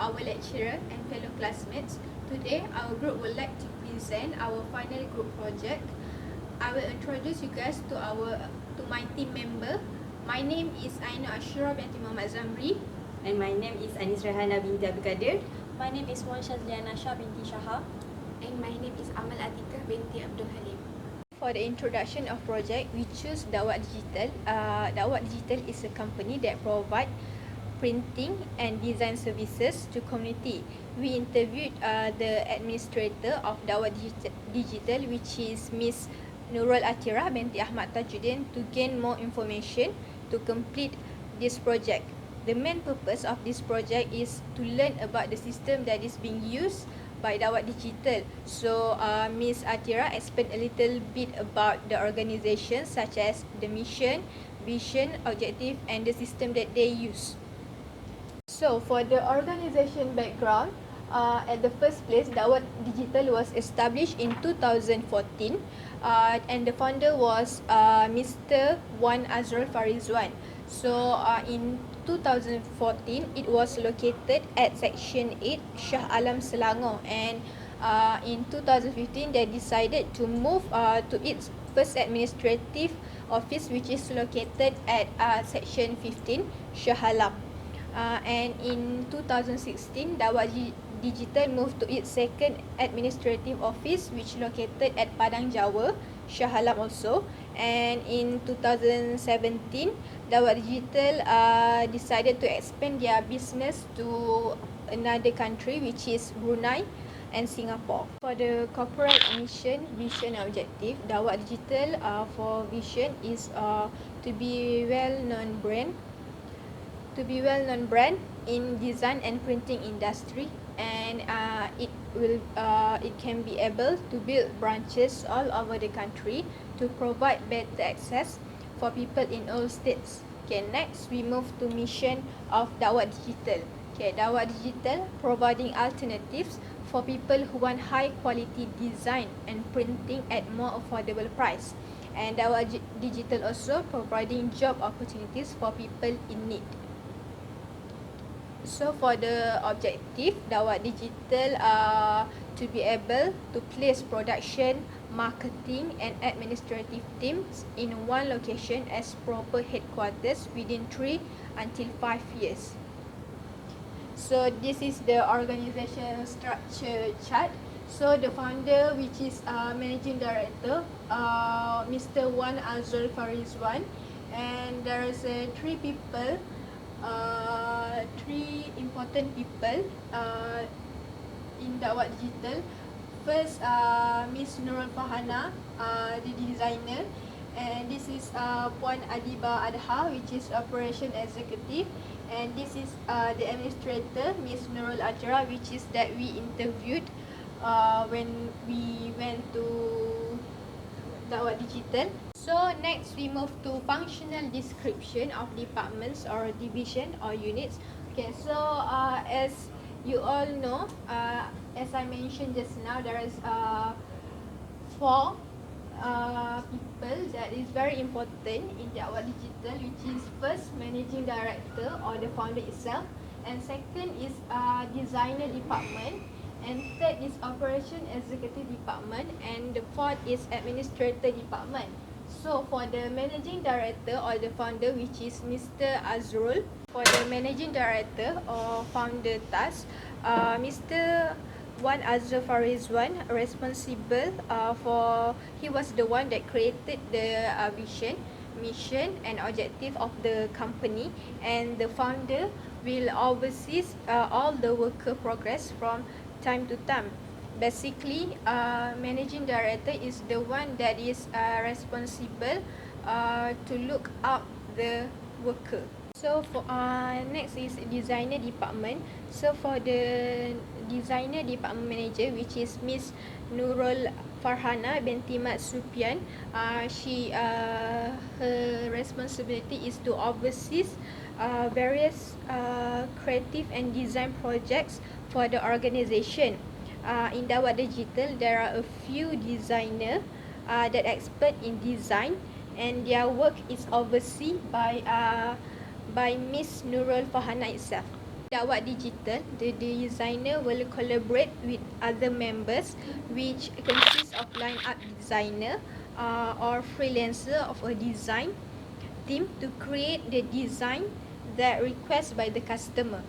our lecturer and fellow classmates. Today, our group would like to present our final group project. I will introduce you guys to my team member. My name is Aina Ashura binti Muhammad Zamri. And my name is Anis Rahana binti Abdul Qadir. My name is Wan Shazliana Shah binti Shaha. And my name is Amal Atikah binti Abdul Halim. For the introduction of project, we choose Dawat Digital. Dawat Digital is a company that provide printing and design services to community. We interviewed the administrator of Dawat Digital, which is Miss Nurul Atira binti Ahmad Tajuddin, to gain more information to complete this project. The main purpose of this project is to learn about the system that is being used by Dawat Digital. So Miss Atira explained a little bit about the organization, such as the mission, vision, objective, and the system that they use. So for the organization background, at the first place, Dawat Digital was established in 2014, and the founder was Mr. Wan Azrul Farizwan. So in 2014, it was located at Section 8 Shah Alam Selangor, and in 2015 they decided to move to its first administrative office, which is located at Section 15 Shah Alam. And in 2016, Dawat Digital moved to its second administrative office, which located at Padang Jawa, Shah Alam also. And in 2017, Dawat Digital decided to expand their business to another country, which is Brunei and Singapore. For the corporate mission, vision, and objective, Dawat Digital for vision is to be well-known brand in design and printing industry, and it can be able to build branches all over the country to provide better access for people in all states. Okay, next we move to mission of Dawat Digital. Okay, Dawat Digital providing alternatives for people who want high quality design and printing at more affordable price. And Dawat Digital also providing job opportunities for people in need. So for the objective, Dawat Digital to be able to place production, marketing, and administrative teams in one location as proper headquarters within 3 until 5 years. So this is the organizational structure chart. So the founder, which is managing director, Mr. Wan Azrul Farizwan, and there is three important people in Dawat Digital. First, Miss Nurul Fahana, the designer, and this is Puan Adiba Adha, which is operation executive, and this is the administrator, Miss Nurul Atira, which is that we interviewed when we went to Dawat Digital. So next we move to functional description of departments or division or units. Okay, so as you all know, as I mentioned just now, there is 4 people that is very important in Dawat Digital, which is first managing director or the founder itself, and second is designer department, and third is operation executive department, and the fourth is administrator department. So for the managing director or the founder, which is Mr. Azrul, for the managing director or founder task, Mr. Wan Azrul Farizwan responsible he was the one that created the vision, mission, and objective of the company, and the founder will oversee all the worker progress from time to time. Basically, managing director is the one that is responsible to look up the worker. So for next is designer department. So for the designer department manager, which is Miss Nurul Farhana binti Mat Supian, her responsibility is to oversee various creative and design projects for the organization. In Dawat Digital, there are a few designers that expert in design, and their work is overseen by Miss Nurul Fahana itself. Dakwah Digital, the designer will collaborate with other members, which consists of line-up designer or freelancer of a design team to create the design that requested by the customer.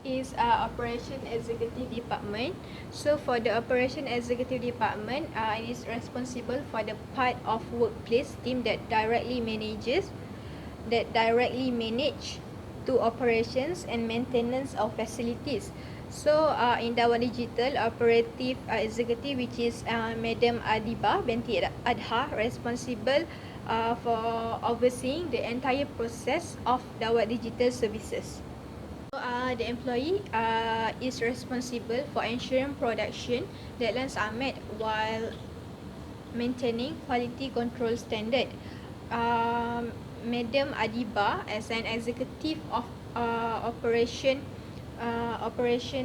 Is Operation Executive Department. So for the Operation Executive Department, it is responsible for the part of workplace team that directly manage to operations and maintenance of facilities. So in Dakwah Digital, operative executive, which is Madam Adiba binti Adha, responsible for overseeing the entire process of Dakwah Digital services. The employee is responsible for ensuring production deadlines are met while maintaining quality control standard. Madam Adiba, as an executive of Operation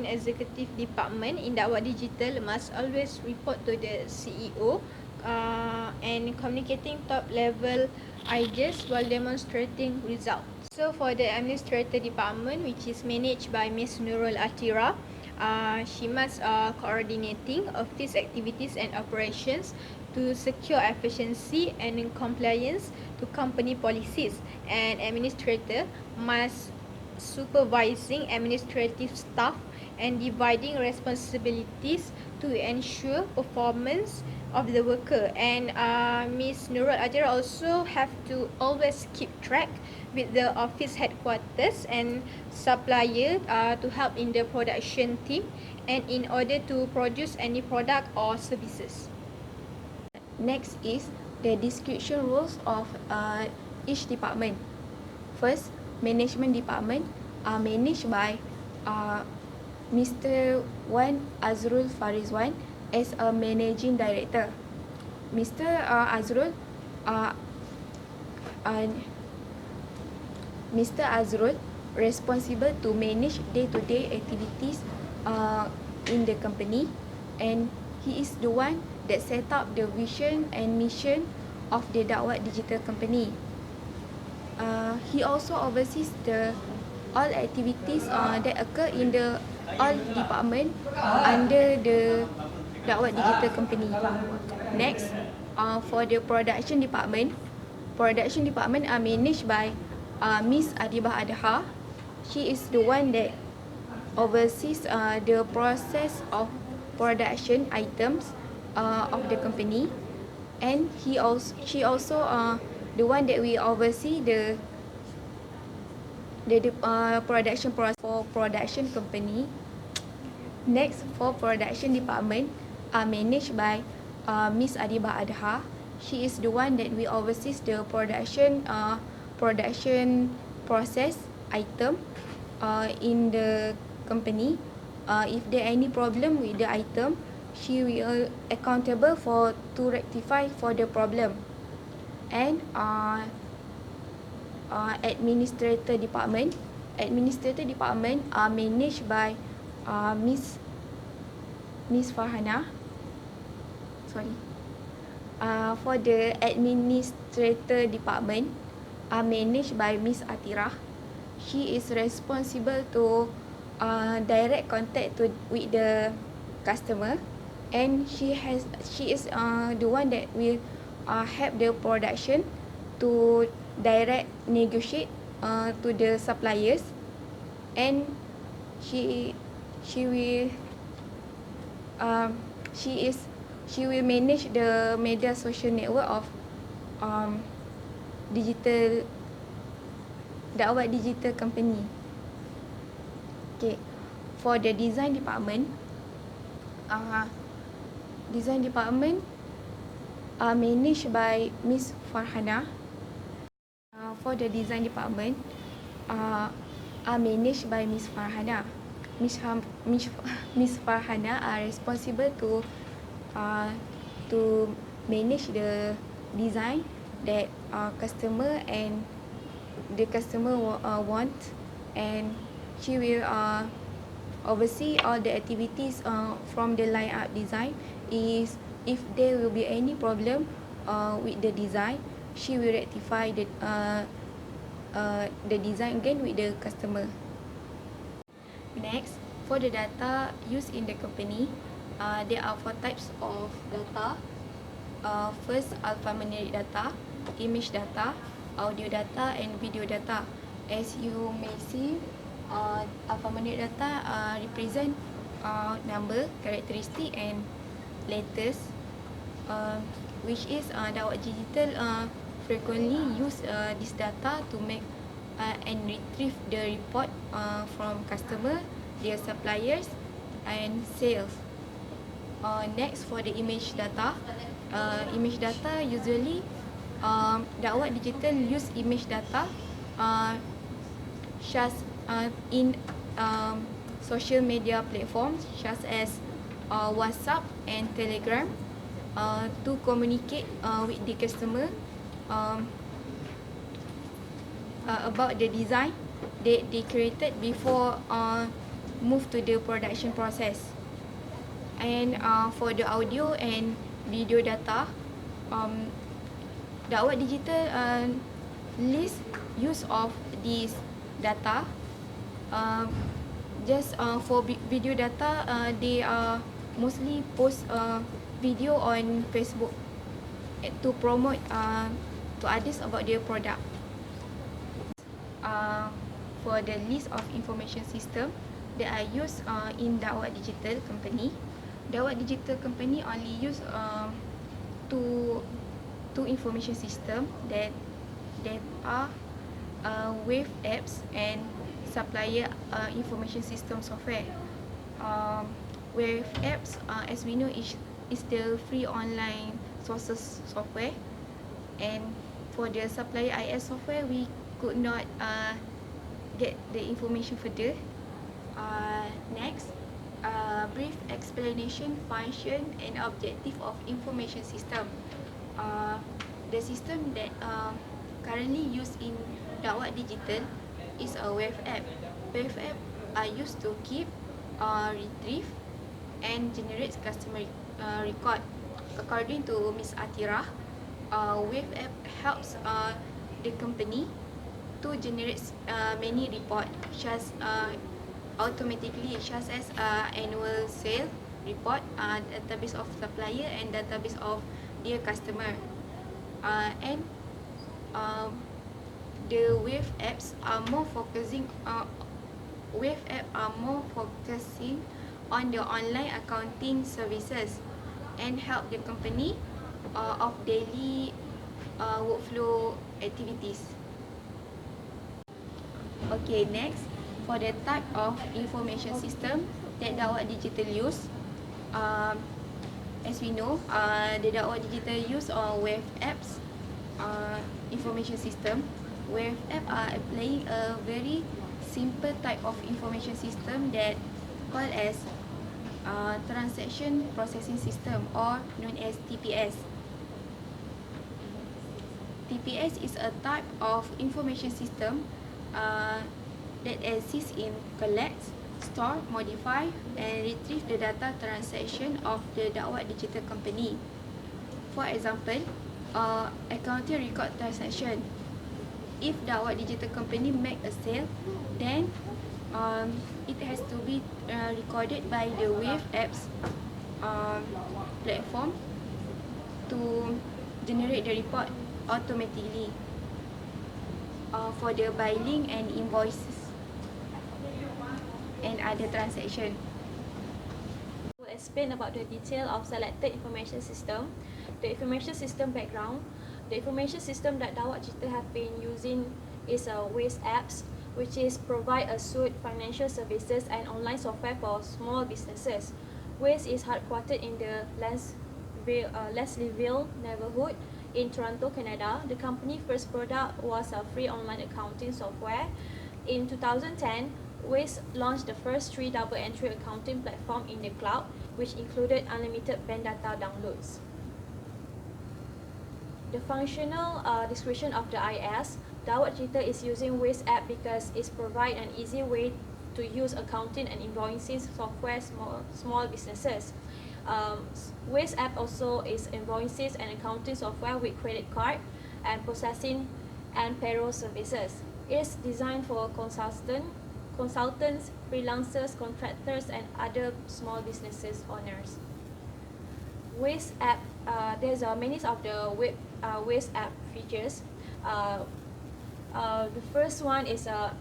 Executive Department in Dakwah Digital, must always report to the CEO and communicating top level ideas while demonstrating results. So for the administrator department, which is managed by Ms. Nurul Atira, she must coordinating office activities and operations to secure efficiency and compliance to company policies. And administrator must supervising administrative staff and dividing responsibilities to ensure performance of the worker. And Ms. Nurul Atira also have to always keep track with the office headquarters and supplier to help in the production team and in order to produce any product or services. Next is the description roles of each department. First, management department are managed by Mr. Wan Azrul Farizwan as a managing director. Mr. Azrul Mr. Azrul responsible to manage day-to-day activities in the company, and he is the one that set up the vision and mission of the Dakwah Digital company. He also oversees all activities that occur in the all department under the Dakwah Digital company. Next, for the production department are managed by Miss Adibah Adha. She is the one that oversees the process of production items of the company, and she also the one that we oversee the production process for production company. Next, for production department are managed by Miss Adibah Adha. She is the one that we oversees the production process item in the company. If there any problem with the item, she will accountable to rectify for the problem. And administrator department are managed by Miss Farhana. For the administrator department are managed by Miss Atira. She is responsible to direct contact with the customer, and she is the one that will help the production to direct negotiate to the suppliers, and she will manage the media social network of Dakwah Digital company. Okay, for the design department are managed by Miss Farhana. For the design department are managed by Miss Farhana. Miss Farhana are responsible to manage the design that customer and the customer want, and she will oversee all the activities from the line up design. If there will be any problem with the design, she will rectify the design again with the customer. Next, for the data used in the company, there are 4 types of data. First, alphanumeric data, image data, audio data, and video data. As you may see, alphanumeric data represent number, characteristic, and letters, which is Dawat Digital frequently use this data to make and retrieve the report from customer, their suppliers, and sales. Next, for the image data, usually Dawat Digital use image data such in social media platforms such as WhatsApp and Telegram to communicate with the customer about the design that they created before move to the production process. And for the audio and video data, Dawat Digital list use of this data. Just for video data, they mostly post video on Facebook to promote to others about their product. For the list of information system that I use in Dawat Digital company, Dawat Digital company only use two information system that are Wave apps and supplier information system software. Wave apps, as we know, is the free online sources software, and for the supplier IS software, we could not get the information further. Next, brief explanation, function, and objective of information system. The system that currently used in Dawat Digital is a Wave app. Wave app are used to keep, retrieve, and generate customer record. According to Ms. Atira, Wave app helps the company to generate many report, such automatically, such as annual sale report, database of supplier, and database of their customer. And the Wave apps are more focusing on the online accounting services and help the company of daily workflow activities. Okay, next, for the type of information system that Dawat Digital use, as we know, the Dawat Digital use Wave apps information system. Wave app are applying a very simple type of information system that called as transaction processing system, or known as TPS. TPS is a type of information system that exists in collect, store, modify, and retrieve the data transaction of the Dawat Digital company. For example, accounting record transaction. If Dawat Digital company make a sale, then it has to be recorded by the Wave apps platform to generate the report automatically for the billing and invoices and other transaction. We'll explain about the detail of selected information system, the information system background. The information system that Dawat Digital have been using is Wave apps, which is provide a suite financial services and online software for small businesses. Wave is headquartered in the Leslieville neighborhood in Toronto, Canada. The company's first product was a free online accounting software. In 2010, Wave launched the first 3 double entry accounting platform in the cloud, which included unlimited bank data downloads. The functional description of the IS, Dawat Digital is using Wave app because it provides an easy way to use accounting and invoicing software small businesses. Wave app also is invoices and accounting software with credit card and processing and payroll services. It is designed for consultant consultants, freelancers, contractors, and other small businesses owners. Waste app, there's many of the Waste app features. The first one is a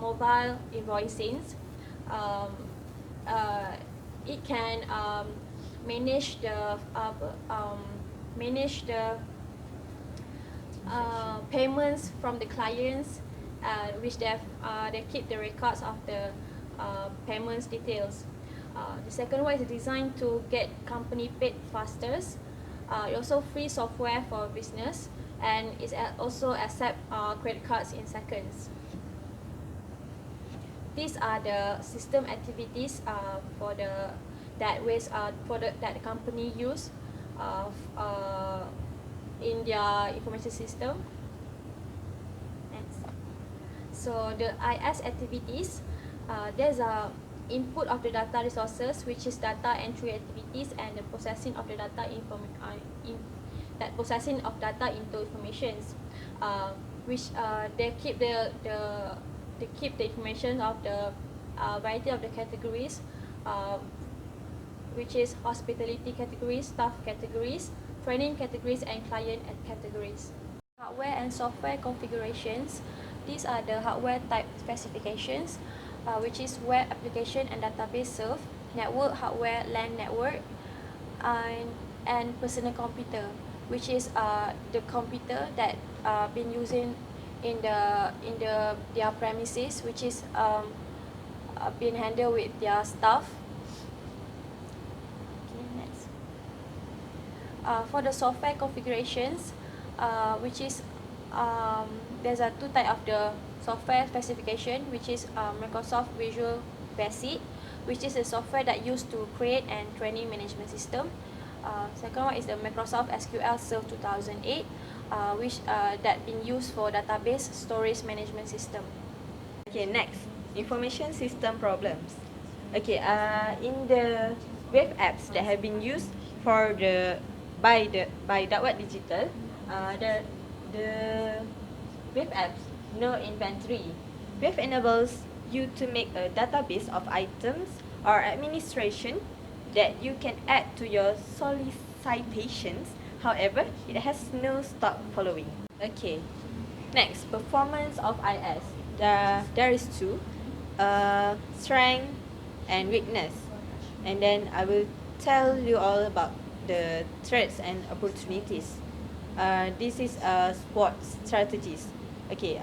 mobile invoicing. Um, it can manage the payments from the clients, which they keep the records of the payments details. The second one is designed to get company paid faster. It also free software for business, and it also accept credit cards in seconds. These are the system activities for the that the company use in their information system. Next. So the IS activities, there's a input of the data resources, which is data entry activities and the processing of the data processing of data into informations, which they keep the information of the variety of the categories, which is hospitality categories, staff categories, training categories, and client categories. Hardware and software configurations. These are the hardware type specifications, which is web application and database serve, network hardware, LAN network, and personal computer, which is the computer that been using in their premises, which is being handled with their staff. Okay, next. For the software configurations, which is there's a two type of the software specification, which is Microsoft Visual Basic, which is a software that used to create and training management system. Second one is the Microsoft SQL Server 2008, which that been used for database storage management system. Okay, next, information system problems. Okay, in the web apps that have been used for by Dakwah Digital, the web apps no inventory. Web enables you to make a database of items or administration that you can add to your solicitations. However, it has no stock following. Okay, next, performance of IS. There is two, strength and weakness, and then I will tell you all about the threats and opportunities. This is SWOT strategies. Okay,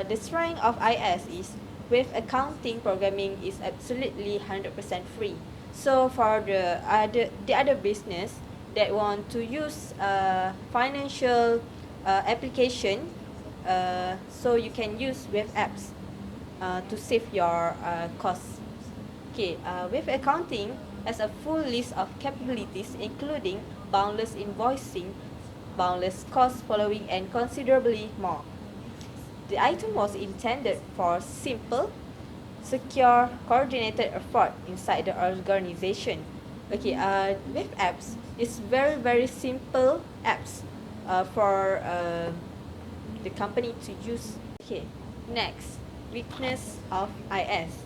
the strength of IS is with accounting programming is absolutely 100% free. So for the other business that want to use financial application, so you can use web apps to save your costs. Okay, with accounting has a full list of capabilities including boundless invoicing, boundless cost following, and considerably more. The item was intended for simple, secure, coordinated effort inside the organization. Okay, web apps is very simple apps for the company to use. Okay, next, weakness of IS.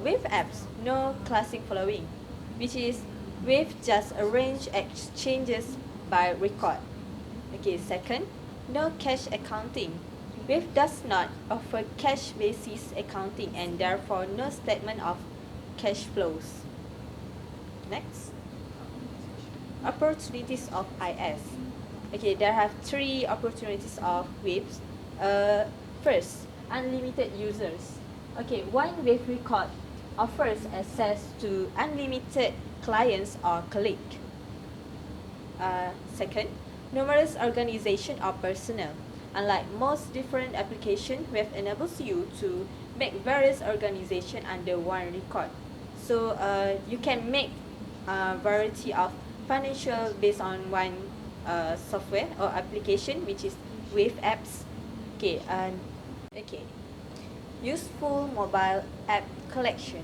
With apps, no classic following, which is with just arrange exchanges by record. Okay, second, no cash accounting. Wave does not offer cash basis accounting and therefore no statement of cash flows. Next, opportunities of IS. Okay, there have three opportunities of waves. First, unlimited users. Okay, one wave record offers access to unlimited clients or colleagues. Second, numerous organization or personnel. Unlike most different applications, Wave enables you to make various organizations under one record. So you can make a variety of financial based on one software or application, which is Wave apps. Okay, okay. Useful mobile app collection.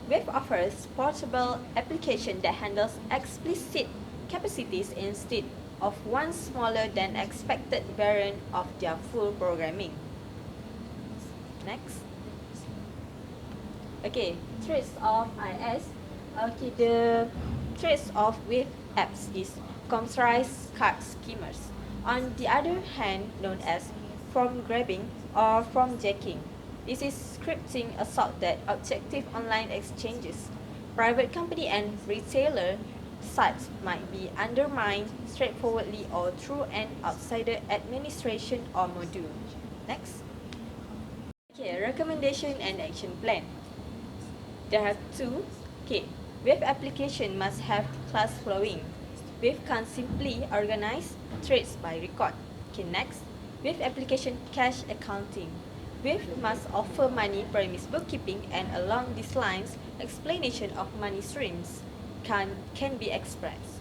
Wave offers portable application that handles explicit capacities instead of one smaller than expected variant of their full programming. Next. Okay, traits of IS. Okay, the traits of Wave apps is computerized card schemers. On the other hand, known as from grabbing or from jacking. This is scripting assault that objective online exchanges. Private company and retailer sites might be undermined straightforwardly or through an outsider administration or module. Next. Okay, recommendation and action plan. There are two. Okay, web application must have class flowing. Web can't simply organize trades by record. Okay, next. Web application cash accounting. Web must offer money premise bookkeeping, and along these lines, explanation of money streams can be expressed.